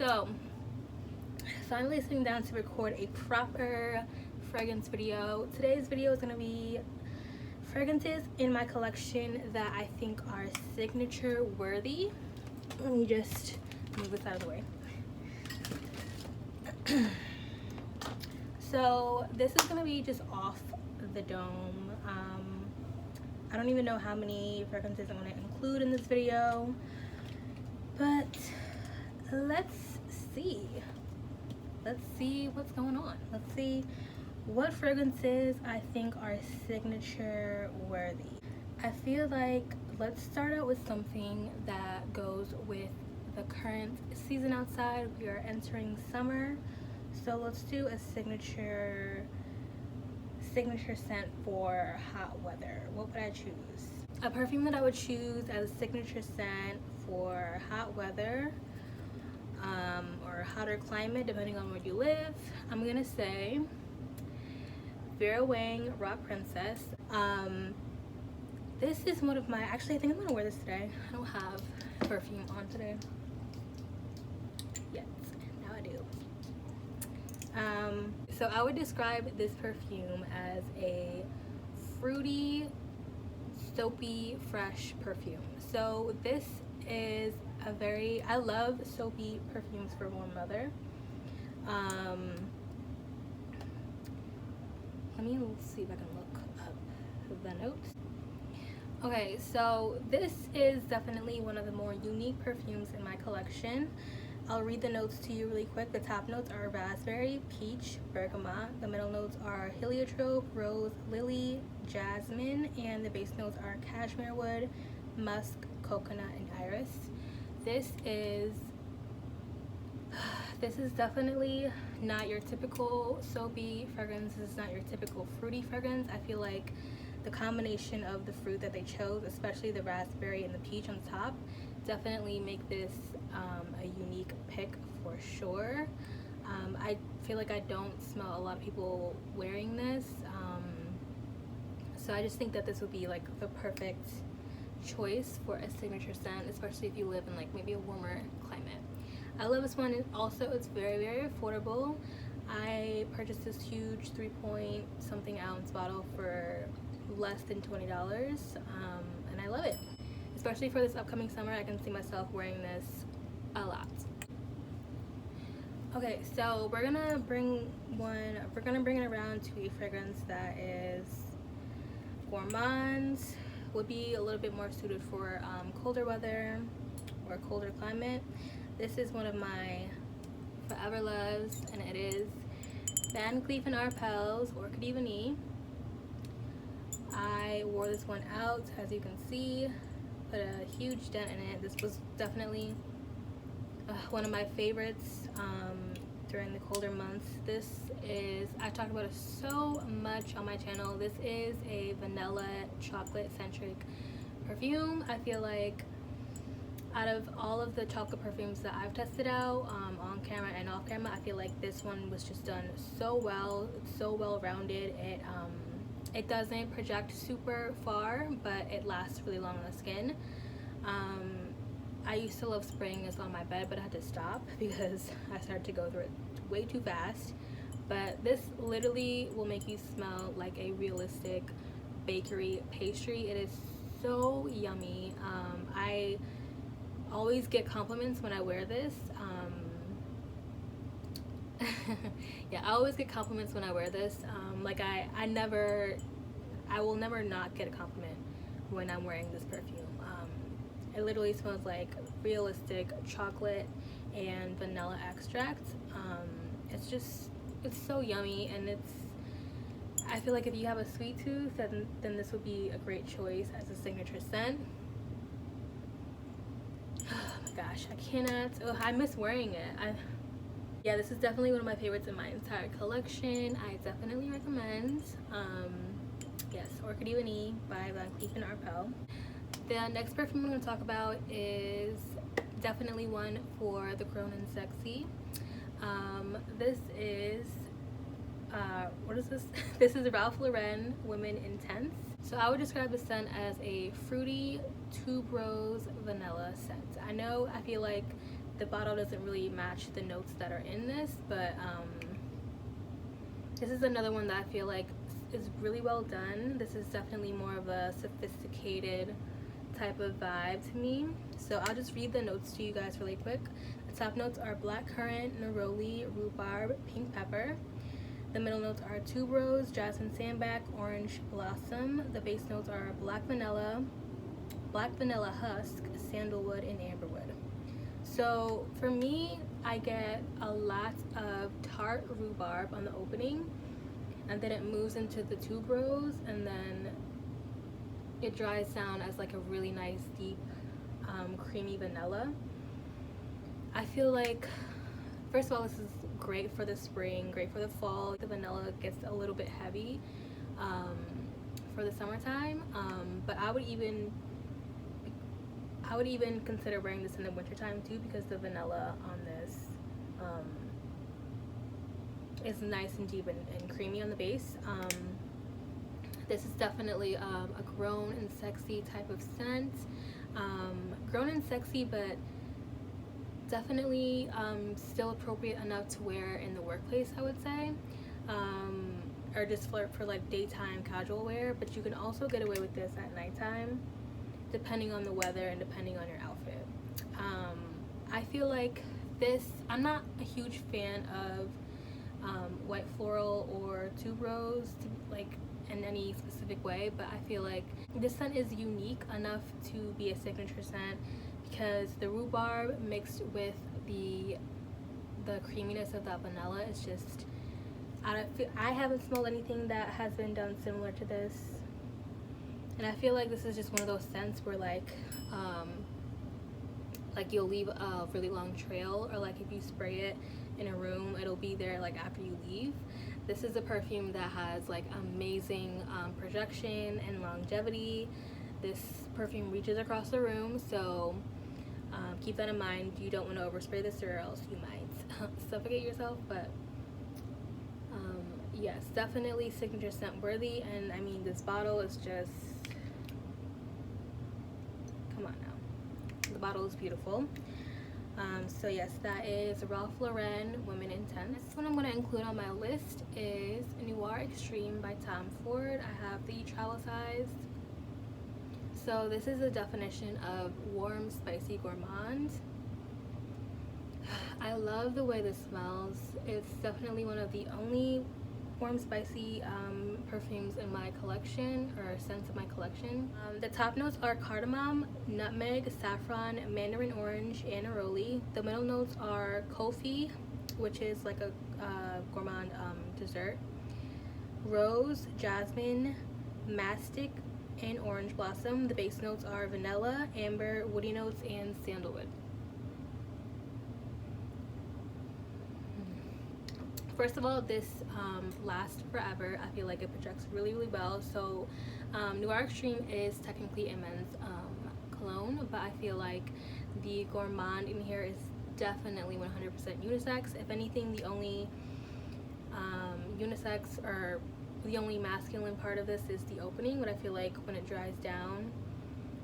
So finally sitting down to record a proper fragrance video. Today's video is going to be fragrances in my collection that I think are signature worthy. Let me just move this out of the way. So this is going to be just off the dome. I don't even know how many fragrances I'm going to include in this video, but let's see what's going on. Let's see what fragrances I think are signature worthy. I feel like let's start out with something that goes with the current season outside. We are entering summer, so let's do a signature scent for hot weather. What would I choose? A perfume that I would choose as a signature scent for hot weather or hotter climate, depending on where you live. I'm gonna say Vera Wang Rock Princess. This is one of my, actually I think I'm gonna wear this today. I don't have perfume on today yet. Now I do. So I would describe this perfume as a fruity, soapy, fresh perfume. So this is a very, I love soapy perfumes for warm weather. Let me see if I can look up the notes. Okay, so this is definitely one of the more unique perfumes in my collection. I'll read the notes to you really quick. The top notes are raspberry, peach, bergamot. The middle notes are heliotrope, rose, lily, jasmine, and the base notes are cashmere wood, musk, coconut, and iris. This is definitely not your typical soapy fragrance. This is not your typical fruity fragrance. I feel like the combination of the fruit that they chose, especially the raspberry and the peach on the top, definitely make this a unique pick for sure. I feel like I don't smell a lot of people wearing this, so I just think that this would be like the perfect choice for a signature scent, especially if you live in like maybe a warmer climate. I love this one, and also it's very, very affordable. I purchased this huge 3-point-something ounce bottle for less than $20, and I love it. Especially for this upcoming summer, I can see myself wearing this a lot. Okay, so we're gonna bring it around to a fragrance that is gourmand, would be a little bit more suited for colder weather or colder climate. This is one of my forever loves, and it is Vanille Arpels Orchid Imani. I wore this one out, as you can see, put a huge dent in it. This was definitely one of my favorites during the colder months. This is, I talk about it so much on my channel. This is a vanilla chocolate centric perfume. I feel like out of all of the chocolate perfumes that I've tested out on camera and off camera, I feel like this one was just done so well. It's so well rounded. It doesn't project super far, but it lasts really long on the skin. I used to love spraying this on my bed, but I had to stop because I started to go through it way too fast. But this literally will make you smell like a realistic bakery pastry. It is so yummy. I always get compliments when I wear this. Yeah, I always get compliments when I wear this. Like I will never not get a compliment when I'm wearing this perfume. It literally smells like realistic chocolate and vanilla extract. It's so yummy, and I feel like if you have a sweet tooth, then this would be a great choice as a signature scent. Oh my gosh, I cannot. Oh, I miss wearing it. Yeah, this is definitely one of my favorites in my entire collection. I definitely recommend. Yes, Orchid Imani by Vanille Arpels. The next perfume I'm going to talk about is definitely one for the grown and sexy. This is what is this? This is Ralph Lauren Women Intense. So I would describe the scent as a fruity tuberose vanilla scent. I feel like the bottle doesn't really match the notes that are in this, but this is another one that I feel like is really well done. This is definitely more of a sophisticated type of vibe to me. So I'll just read the notes to you guys really quick. The top notes are black currant, neroli, rhubarb, pink pepper. The middle notes are tuberose, jasmine sandalwood, orange blossom. The base notes are black vanilla husk, sandalwood, and amberwood. So for me, I get a lot of tart rhubarb on the opening, and then it moves into the tuberose, and then it dries down as like a really nice deep creamy vanilla. I feel like, first of all, this is great for the spring, great for the fall. The vanilla gets a little bit heavy for the summertime, but I would even consider wearing this in the wintertime too, because the vanilla on this is nice and deep and creamy on the base. This is definitely a grown and sexy type of scent. Grown and sexy, but definitely still appropriate enough to wear in the workplace, I would say, or just for like daytime casual wear. But you can also get away with this at nighttime, depending on the weather and depending on your outfit. I feel like this, I'm not a huge fan of white floral or tuberose like in any specific way, but I feel like this scent is unique enough to be a signature scent, because the rhubarb mixed with the creaminess of that vanilla is just, I haven't smelled anything that has been done similar to this. And I feel like this is just one of those scents where like you'll leave a really long trail, or like if you spray it in a room, it'll be there like after you leave. This is a perfume that has like amazing projection and longevity. This perfume reaches across the room, so keep that in mind. You don't want to overspray this, or else you might suffocate yourself. But yes, definitely signature scent worthy. And I mean, this bottle is just, come on now, the bottle is beautiful. So yes, that is Ralph Lauren Women Intense. This one I'm going to include on my list is Noir Extreme by Tom Ford. I have the travel size. So this is a definition of warm, spicy gourmand. I love the way this smells. It's definitely one of the only warm, spicy perfumes in my collection, or scents in my collection. The top notes are cardamom, nutmeg, saffron, mandarin orange, and neroli. The middle notes are coffee, which is like a gourmand dessert, rose, jasmine, mastic, and orange blossom. The base notes are vanilla, amber, woody notes, and sandalwood. First of all, this lasts forever. I feel like it projects really, really well. So Noir Extreme is technically a men's cologne, but I feel like the gourmand in here is definitely 100% unisex. If anything, the only unisex, or the only masculine part of this is the opening, but I feel like when it dries down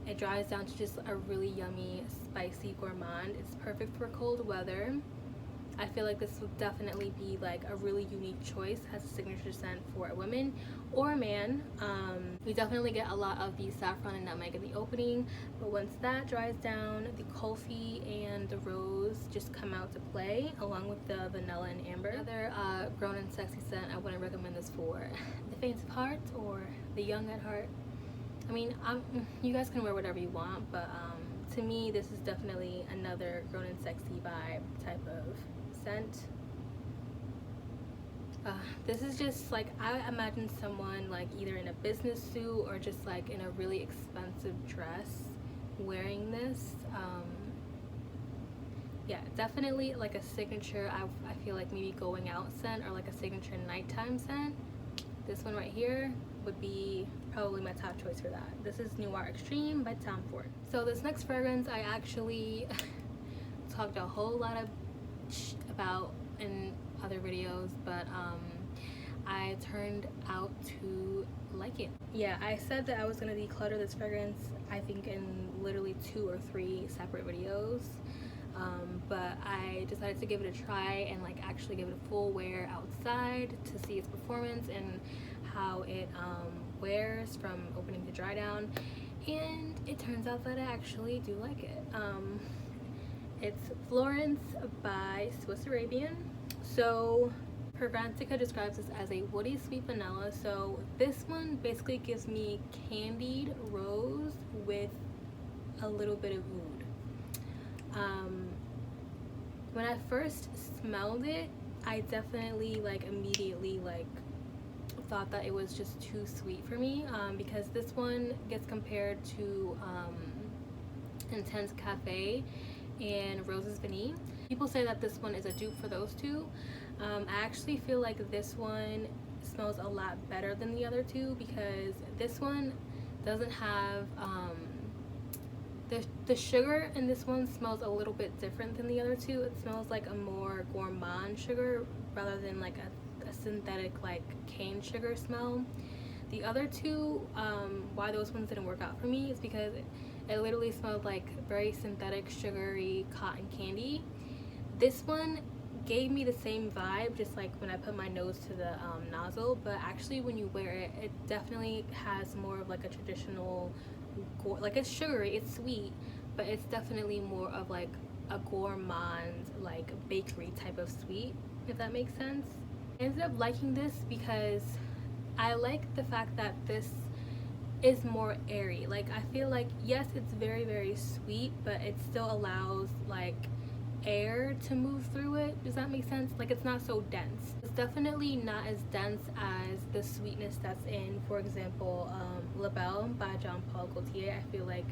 to just a really yummy, spicy gourmand. It's perfect for cold weather. I feel like this would definitely be like a really unique choice as a signature scent for a woman or a man. We definitely get a lot of the saffron and nutmeg in the opening, but once that dries down, the coffee and the rose just come out to play, along with the vanilla and amber. Another grown and sexy scent, I wouldn't recommend this for the faint of heart or the young at heart. I mean, you guys can wear whatever you want, but to me, this is definitely another grown and sexy vibe type of scent. This is just like, I imagine someone like either in a business suit or just like in a really expensive dress wearing this. Yeah, definitely like a signature, I feel like maybe going out scent, or like a signature nighttime scent. This one right here would be probably my top choice for that. This is Noir Extreme by Tom Ford. So this next fragrance I actually talked a whole lot of about in other videos, but I turned out to like it. Yeah, I said that I was gonna declutter this fragrance, I think in literally 2 or 3 separate videos. but I decided to give it a try and like actually give it a full wear outside to see its performance and how it wears from opening to dry down, and it turns out that I actually do like it. It's Florence by Swiss Arabian. So Perfume describes this as a woody sweet vanilla. So this one basically gives me candied rose with a little bit of oud. When I first smelled it, I definitely like immediately like thought that it was just too sweet for me, because this one gets compared to Intense Cafe and Rose's Vanille. People say that this one is a dupe for those two. I actually feel like this one smells a lot better than the other two, because this one doesn't have the sugar in this one smells a little bit different than the other two. It smells like a more gourmand sugar rather than like a synthetic like cane sugar smell. The other two, why those ones didn't work out for me is because it literally smelled like very synthetic sugary cotton candy. This one gave me the same vibe, just like when I put my nose to the nozzle, but actually when you wear it, it definitely has more of like a traditional, like it's sugary, it's sweet, but it's definitely more of like a gourmand, like bakery type of sweet, if that makes sense. I ended up liking this because I like the fact that this is more airy. Like I feel like, yes, it's very, very sweet, but it still allows like air to move through it. Does that make sense? Like it's not so dense. It's definitely not as dense as the sweetness that's in, for example, La Belle by Jean Paul Gaultier. I feel like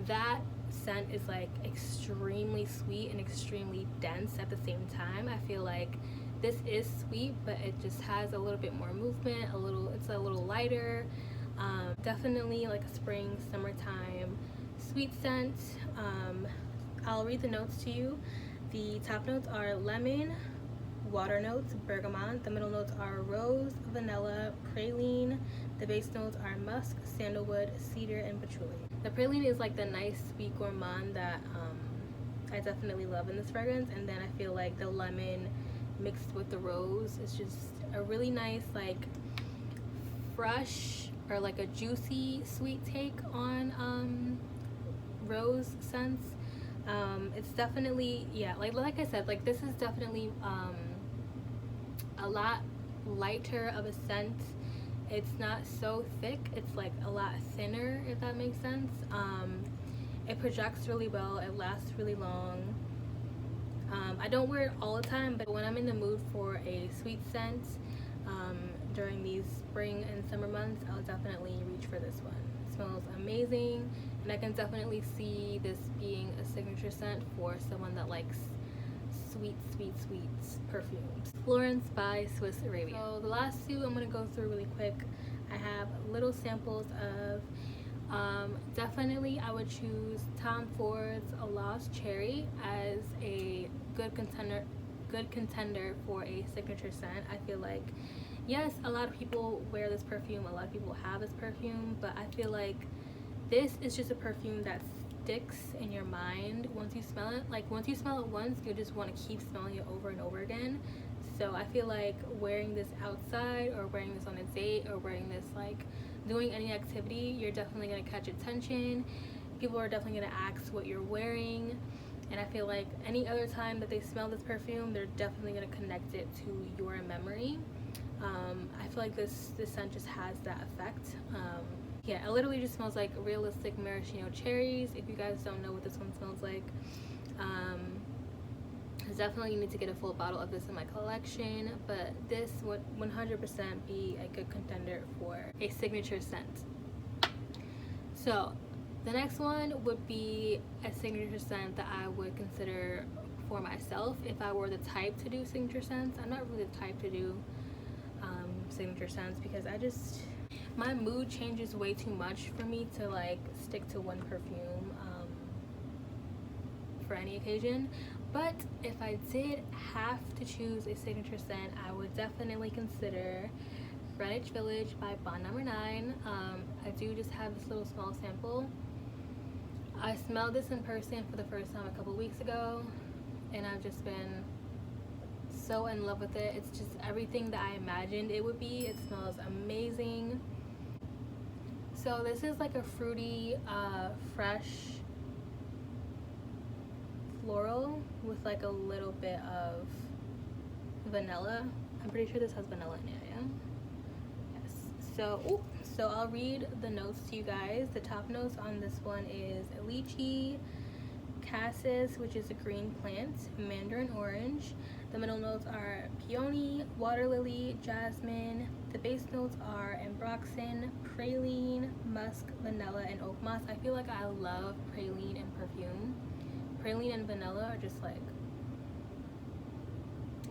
that scent is like extremely sweet and extremely dense at the same time. I feel like this is sweet, but it just has a little bit more movement, it's a little lighter. Definitely like a spring, summertime sweet scent. I'll read the notes to you. The top notes are lemon, water notes, bergamot. The middle notes are rose, vanilla, praline. The base notes are musk, sandalwood, cedar, and patchouli. The praline is like the nice sweet gourmand that I definitely love in this fragrance, and then I feel like the lemon mixed with the rose is just a really nice like fresh or like a juicy sweet take on rose scents. It's definitely, yeah, like I said, like this is definitely a lot lighter of a scent. It's not so thick, it's like a lot thinner, if that makes sense. It projects really well, it lasts really long. I don't wear it all the time, but when I'm in the mood for a sweet scent during these spring and summer months, I'll definitely reach for this one. It smells amazing, and I can definitely see this being a signature scent for someone that likes sweet perfumes. Florence by Swiss Arabian. So the last two I'm going to go through really quick. I have little samples of definitely I would choose Tom Ford's A Lost Cherry as a good contender for a signature scent. I feel like, yes, a lot of people wear this perfume, a lot of people have this perfume, but I feel like this is just a perfume that sticks in your mind once you smell it. Like once you smell it once, you just want to keep smelling it over and over again. So I feel like wearing this outside, or wearing this on a date, or wearing this like doing any activity, you're definitely going to catch attention. People are definitely going to ask what you're wearing, and I feel like any other time that they smell this perfume, they're definitely going to connect it to your memory. I feel like this scent just has that effect. Yeah, it literally just smells like realistic maraschino cherries. If you guys don't know what this one smells like, definitely need to get a full bottle of this in my collection, but this would 100% be a good contender for a signature scent. So the next one would be a signature scent that I would consider for myself if I were the type to do signature scents. I'm not really the type to do signature scents because my mood changes way too much for me to like stick to one perfume for any occasion. But if I did have to choose a signature scent, I would definitely consider Greenwich Village by Bond No. 9. I do just have this little small sample. I smelled this in person for the first time a couple weeks ago, and I've just been so in love with it. It's just everything that I imagined it would be. It smells amazing. So this is like a fruity, fresh floral with like a little bit of vanilla. I'm pretty sure this has vanilla in it, yeah? Yes. So I'll read the notes to you guys. The top notes on this one is lychee, cassis, which is a green plant, mandarin orange. The middle notes are peony, water lily, jasmine. The base notes are ambroxan, praline, musk, vanilla, and oak moss. I feel like I love praline and perfume. Praline and vanilla are just like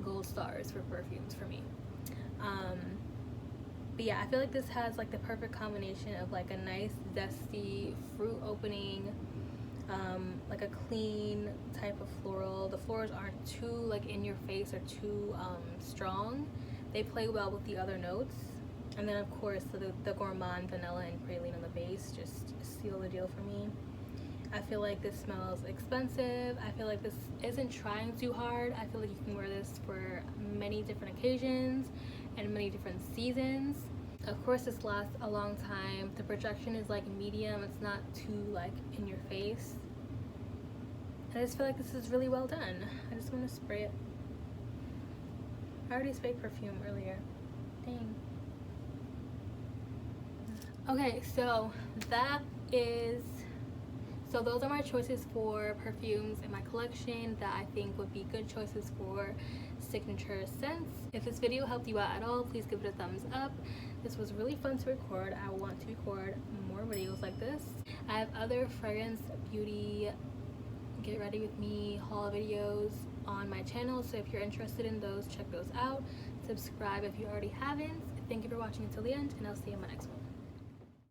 gold stars for perfumes for me. But yeah, I feel like this has like the perfect combination of like a nice zesty fruit opening, like a clean type of floral. The florals aren't too like in your face or too strong. They play well with the other notes. And then of course the gourmand vanilla and praline on the base just seal the deal for me. I feel like this smells expensive. I feel like this isn't trying too hard. I feel like you can wear this for many different occasions and many different seasons. Of course this lasts a long time. The projection is like medium. It's not too like in your face. I just feel like this is really well done. I just want to spray it. I already sprayed perfume earlier. Dang. Okay, so those are my choices for perfumes in my collection that I think would be good choices for signature scents. If this video helped you out at all, please give it a thumbs up. This was really fun to record. I want to record more videos like this. I have other fragrance, beauty, get ready with me haul videos on my channel, so if you're interested in those, check those out. Subscribe if you already haven't. Thank you for watching until the end, and I'll see you in my next one.